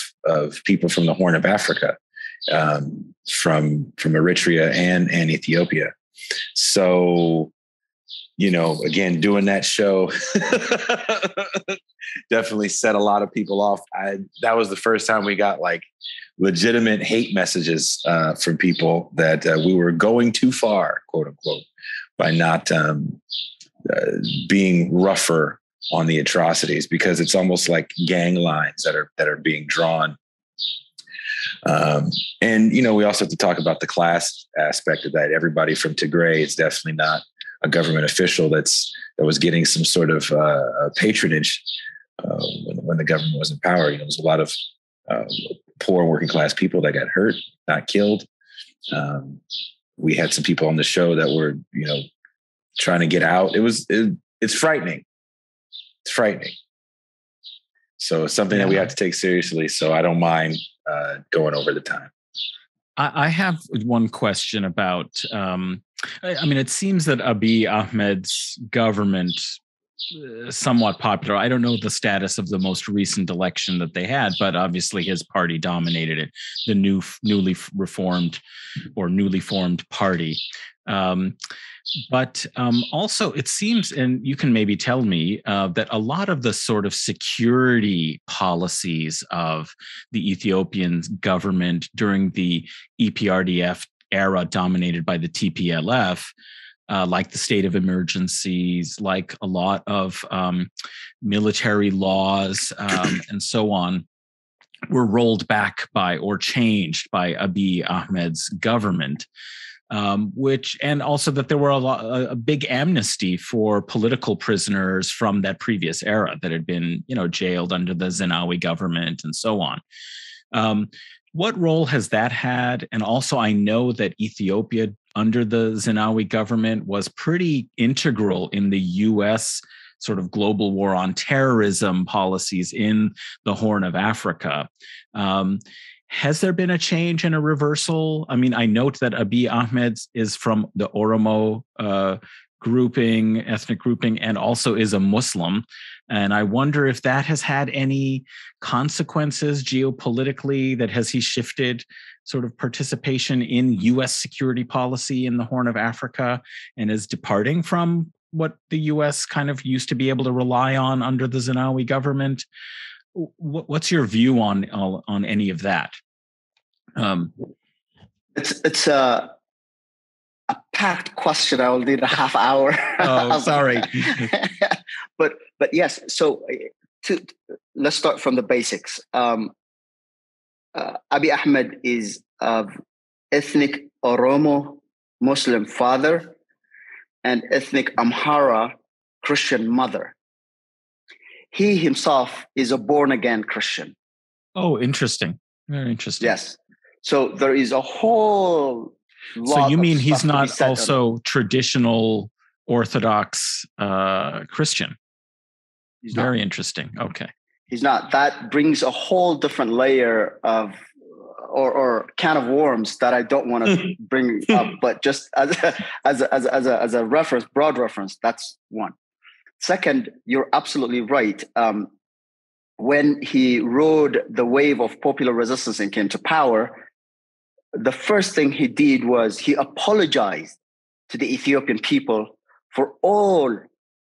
Speaker 4: people from the Horn of Africa, from Eritrea and Ethiopia. So, again, doing that show definitely set a lot of people off. That was the first time we got like legitimate hate messages from people that we were going too far, quote unquote, by not being rougher on the atrocities, because it's almost like gang lines that are being drawn. And we also have to talk about the class aspect of that. Everybody from Tigray is definitely not a government official that was getting some sort of patronage when the government was in power. There's a lot of poor working class people that got hurt, not killed. We had some people on the show that were, trying to get out. It's frightening. It's frightening. So it's something that we have to take seriously. So I don't mind going over the time.
Speaker 2: I have one question about, it seems that Abiy Ahmed's government somewhat popular. I don't know the status of the most recent election that they had, but obviously his party dominated it, the newly formed party. But also it seems, and you can maybe tell me, that a lot of the sort of security policies of the Ethiopian government during the EPRDF era dominated by the TPLF, like the state of emergencies, like a lot of military laws and so on, were rolled back by or changed by Abiy Ahmed's government. And also that there were a big amnesty for political prisoners from that previous era that had been, jailed under the Zenawi government and so on. What role has that had? And also, I know that Ethiopia under the Zenawi government was pretty integral in the U.S. sort of global war on terrorism policies in the Horn of Africa. Has there been a change and a reversal? I note that Abiy Ahmed is from the Oromo ethnic grouping, and also is a Muslim. And I wonder if that has had any consequences geopolitically, has he shifted sort of participation in U.S. security policy in the Horn of Africa and is departing from what the U.S. kind of used to be able to rely on under the Zenawi government? What's your view on any of that?
Speaker 3: It's a packed question. I will need a half hour.
Speaker 2: Oh, sorry.
Speaker 3: but yes. So let's start from the basics. Abiy Ahmed is of ethnic Oromo Muslim father and ethnic Amhara Christian mother. He himself is a born-again Christian.
Speaker 2: Oh, interesting. Very interesting.
Speaker 3: Yes. So there is a whole lot.
Speaker 2: So you mean he's not also traditional Orthodox Christian?
Speaker 3: He's
Speaker 2: Very
Speaker 3: not.
Speaker 2: Interesting. Okay.
Speaker 3: He's not. That brings a whole different layer of or can of worms that I don't want to bring up, but just as a reference, broad reference, that's one. Second, you're absolutely right. When he rode the wave of popular resistance and came to power, the first thing he did was he apologized to the Ethiopian people for all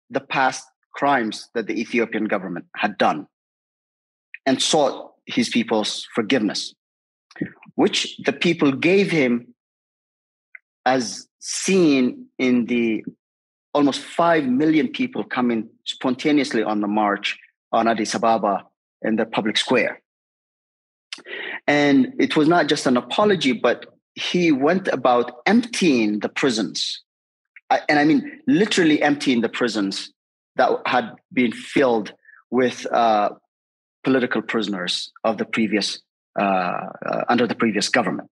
Speaker 3: the past crimes that the Ethiopian government had done and sought his people's forgiveness, which the people gave him, as seen in the almost 5 million people coming spontaneously on the march on Addis Ababa in the public square. And it was not just an apology, but he went about emptying the prisons. And I mean, literally emptying the prisons that had been filled with political prisoners of the previous, under the previous government.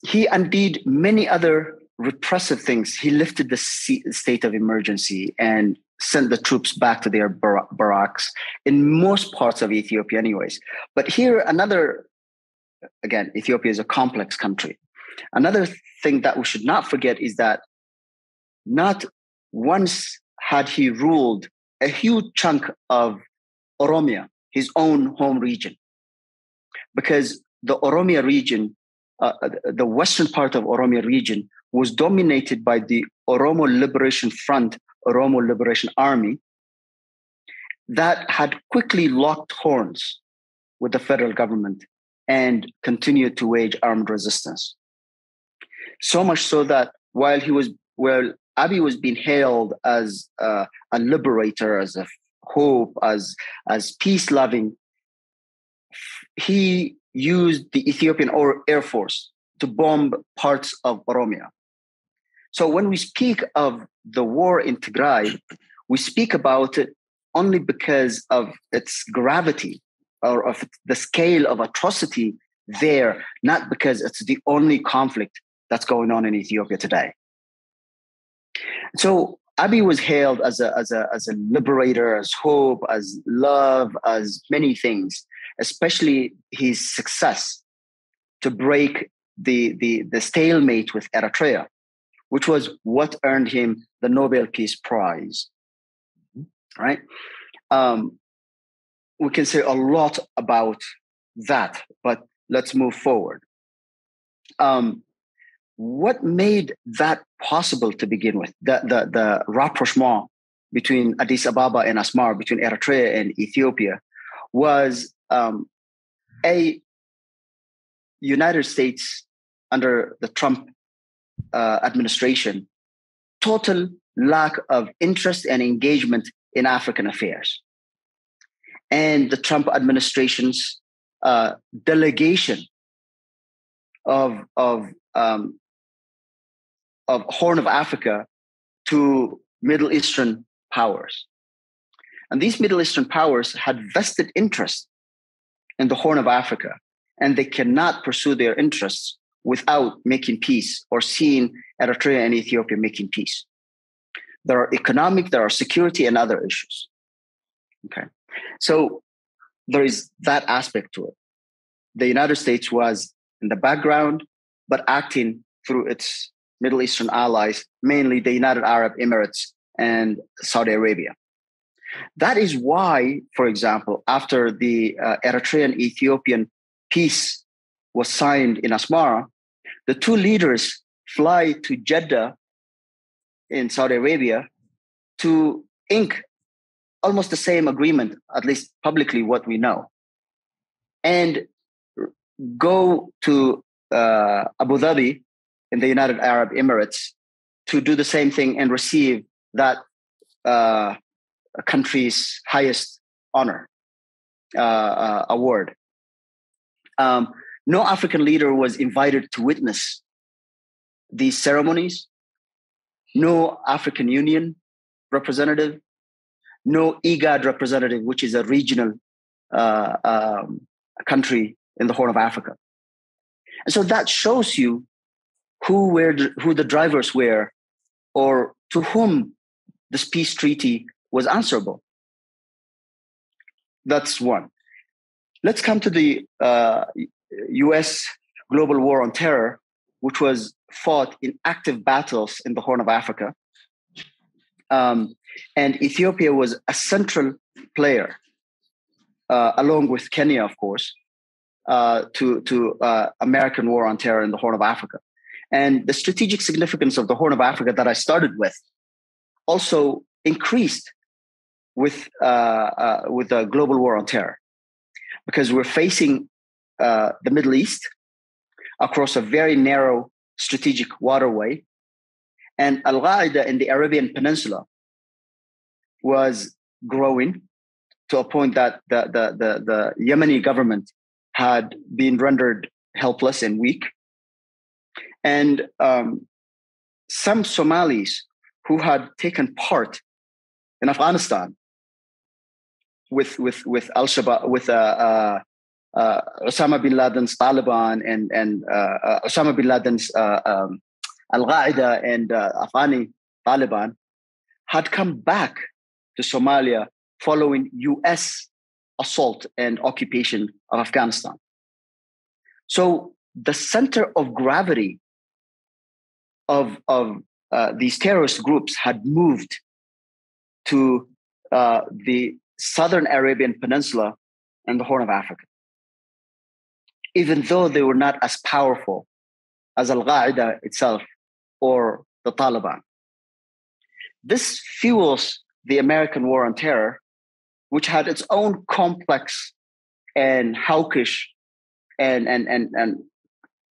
Speaker 3: He undid many other repressive things. He lifted the state of emergency and sent the troops back to their barracks in most parts of Ethiopia anyways. But here, again, Ethiopia is a complex country. Another thing that we should not forget is that not once had he ruled a huge chunk of Oromia, his own home region, because the Oromia region, the western part of Oromia region, was dominated by the Oromo Liberation Front, Oromo Liberation Army, that had quickly locked horns with the federal government and continued to wage armed resistance. So much so that while Abiy was being hailed as a liberator, as a hope, as peace-loving, he used the Ethiopian Air Force to bomb parts of Oromia. So when we speak of the war in Tigray, we speak about it only because of its gravity or of the scale of atrocity there, not because it's the only conflict that's going on in Ethiopia today. So Abiy was hailed as a liberator, as hope, as love, as many things, especially his success to break the stalemate with Eritrea, which was what earned him the Nobel Peace Prize. Right? We can say a lot about that, but let's move forward. What made that possible to begin with? The rapprochement between Addis Ababa and Asmara, between Eritrea and Ethiopia, was a United States under the Trump administration, total lack of interest and engagement in African affairs. And the Trump administration's delegation of Horn of Africa to Middle Eastern powers. And these Middle Eastern powers had vested interest in the Horn of Africa, and they cannot pursue their interests without making peace or seeing Eritrea and Ethiopia making peace. There are economic, there are security, and other issues. Okay, so there is that aspect to it. The United States was in the background, but acting through its Middle Eastern allies, mainly the United Arab Emirates and Saudi Arabia. That is why, for example, after the Eritrean-Ethiopian peace was signed in Asmara, the two leaders fly to Jeddah in Saudi Arabia to ink almost the same agreement, at least publicly what we know, and go to Abu Dhabi in the United Arab Emirates to do the same thing and receive that country's highest honor award. No African leader was invited to witness these ceremonies. No African Union representative, no IGAD representative, which is a regional country in the Horn of Africa. And so that shows you who the drivers were, or to whom this peace treaty was answerable. That's one. Let's come to the U.S. global war on terror, which was fought in active battles in the Horn of Africa. And Ethiopia was a central player, along with Kenya, of course, to American war on terror in the Horn of Africa. And the strategic significance of the Horn of Africa that I started with also increased with the global war on terror, because we're facing the Middle East across a very narrow strategic waterway, and Al-Qaeda in the Arabian Peninsula was growing to a point that the Yemeni government had been rendered helpless and weak. And some Somalis who had taken part in Afghanistan with Al-Shabaab, with Osama bin Laden's Taliban and Osama bin Laden's Al-Qaeda and Afghani Taliban, had come back to Somalia following US assault and occupation of Afghanistan. So the center of gravity of these terrorist groups had moved to the Southern Arabian Peninsula and the Horn of Africa, even though they were not as powerful as Al-Qaeda itself or the Taliban. This fuels the American war on terror, which had its own complex and hawkish and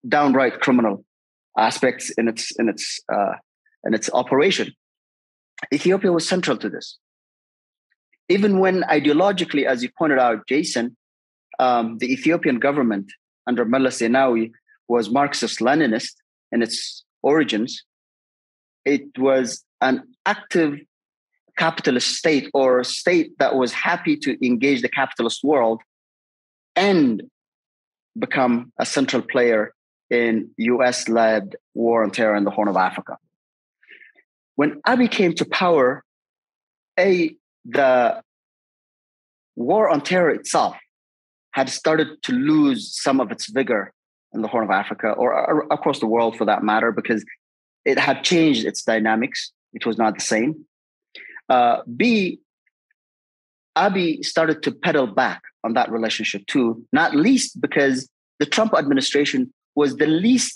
Speaker 3: downright criminal aspects in its operation. Ethiopia was central to this. Even when ideologically, as you pointed out, Jason, the Ethiopian government under Meles Zenawi was Marxist-Leninist in its origins, it was an active capitalist state, or a state that was happy to engage the capitalist world and become a central player in US-led war on terror in the Horn of Africa. When Abiy came to power, the war on terror itself had started to lose some of its vigor in the Horn of Africa, or across the world for that matter, because it had changed its dynamics. It was not the same. Abiy started to pedal back on that relationship too, not least because the Trump administration was the least,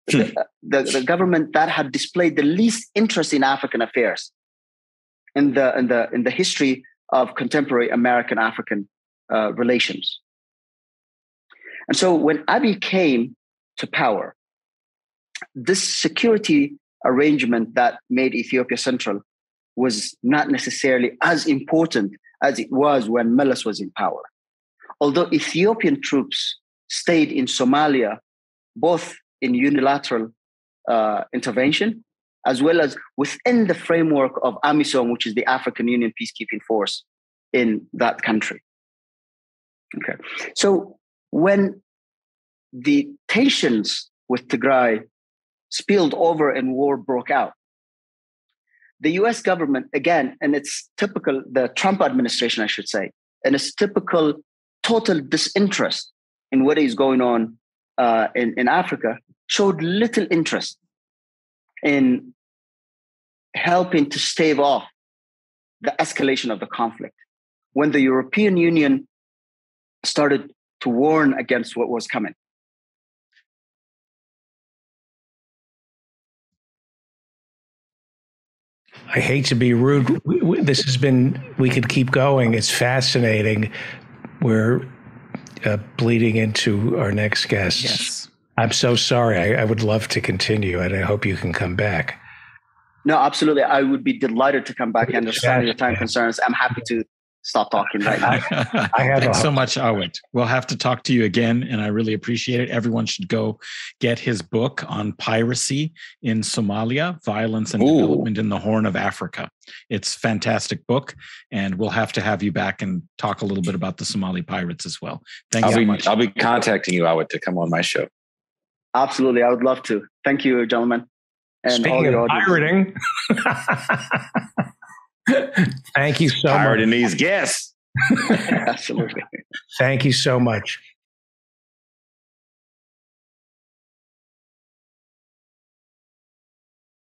Speaker 3: the government that had displayed the least interest in African affairs in the history of contemporary American-African relations. And so when Abiy came to power, this security arrangement that made Ethiopia central was not necessarily as important as it was when Meles was in power. Although Ethiopian troops stayed in Somalia, both in unilateral intervention, as well as within the framework of AMISOM, which is the African Union Peacekeeping Force in that country. Okay, so when the tensions with Tigray spilled over and war broke out, the US government, again, and it's typical, the Trump administration, I should say, and it's typical total disinterest in what is going on in Africa, showed little interest in helping to stave off the escalation of the conflict. When the European Union started to warn against what was coming.
Speaker 1: I hate to be rude. This has been, we could keep going. It's fascinating. We're bleeding into our next guest.
Speaker 2: Yes.
Speaker 1: I'm so sorry. I would love to continue, and I hope you can come back.
Speaker 3: No, absolutely. I would be delighted to come back and understand your time concerns. I'm happy to stop talking right now.
Speaker 2: Thanks so much, Awit. We'll have to talk to you again, and I really appreciate it. Everyone should go get his book on piracy in Somalia, Violence and Development in the Horn of Africa. It's a fantastic book, and we'll have to have you back and talk a little bit about the Somali pirates as well. Thanks so much.
Speaker 4: I'll be contacting you, Awit, to come on my show.
Speaker 3: Absolutely. I would love to. Thank you, gentlemen. And
Speaker 1: speaking of pirating, thank you so much.
Speaker 4: Pirating these guests.
Speaker 3: Absolutely.
Speaker 1: Thank you so much.